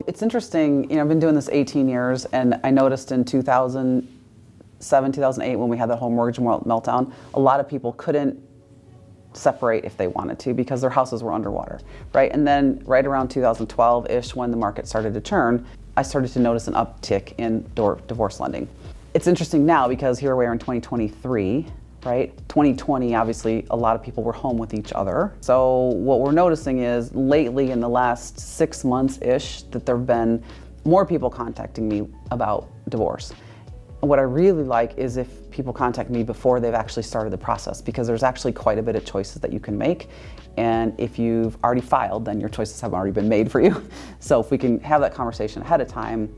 It's interesting, I've been doing this 18 years, and I noticed in 2007, 2008, when we had the home mortgage meltdown, a lot of people couldn't separate if they wanted to because their houses were underwater, right? And then right around 2012-ish, when the market started to turn, I started to notice an uptick in divorce lending. It's interesting now because here we are in 2023, right? 2020, obviously, a lot of people were home with each other. So what we're noticing is lately, in the last 6 months-ish, that there have been more people contacting me about divorce. What I really like is if people contact me before they've actually started the process, because there's actually quite a bit of choices that you can make. And if you've already filed, then your choices have already been made for you. So if we can have that conversation ahead of time,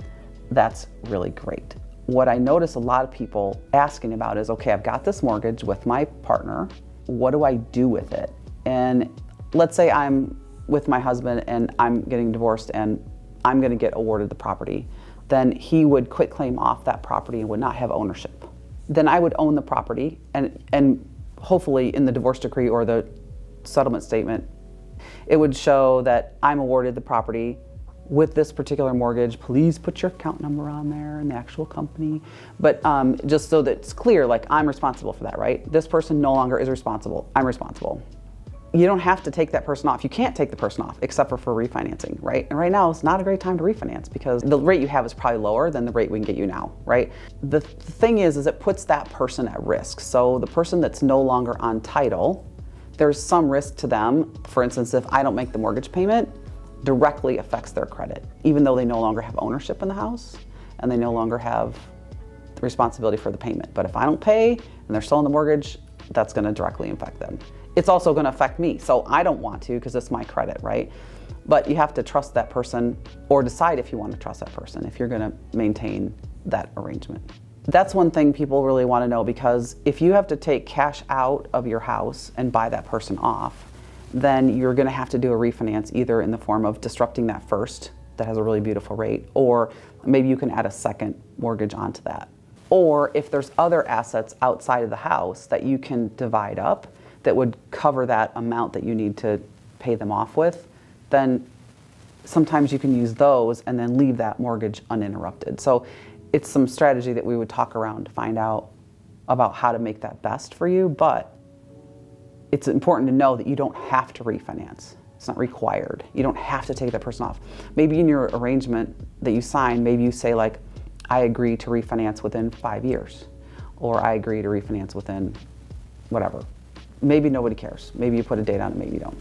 that's really great. What I notice a lot of people asking about is, okay, I've got this mortgage with my partner. What do I do with it? And let's say I'm with my husband and I'm getting divorced and I'm going to get awarded the property. Then he would quit claim off that property and would not have ownership. Then I would own the property, and hopefully in the divorce decree or the settlement statement, it would show that I'm awarded the property with this particular mortgage. Please put your account number on there and the actual company. But just so that it's clear, like, I'm responsible for that, right? This person no longer is responsible. I'm responsible. You don't have to take that person off. You can't take the person off except for refinancing, right? And right now it's not a great time to refinance because the rate you have is probably lower than the rate we can get you now, right? The thing is it puts that person at risk. So the person that's no longer on title, there's some risk to them. For instance, if I don't make the mortgage payment, directly affects their credit, even though they no longer have ownership in the house and they no longer have the responsibility for the payment. But if I don't pay and they're still in the mortgage, that's going to directly affect them. It's also going to affect me, so I don't want to because it's my credit, right? But you have to trust that person, or decide if you want to trust that person, if you're going to maintain that arrangement. That's one thing people really want to know, because if you have to take cash out of your house and buy that person off, then you're going to have to do a refinance, either in the form of disrupting that first, that has a really beautiful rate, or maybe you can add a second mortgage onto that. Or if there's other assets outside of the house that you can divide up that would cover that amount that you need to pay them off with, then sometimes you can use those and then leave that mortgage uninterrupted. So it's some strategy that we would talk around to find out about how to make that best for you, but it's important to know that you don't have to refinance. It's not required. You don't have to take that person off. Maybe in your arrangement that you sign, maybe you say, like, I agree to refinance within 5 years, or I agree to refinance within whatever. Maybe nobody cares. Maybe you put a date on it, maybe you don't.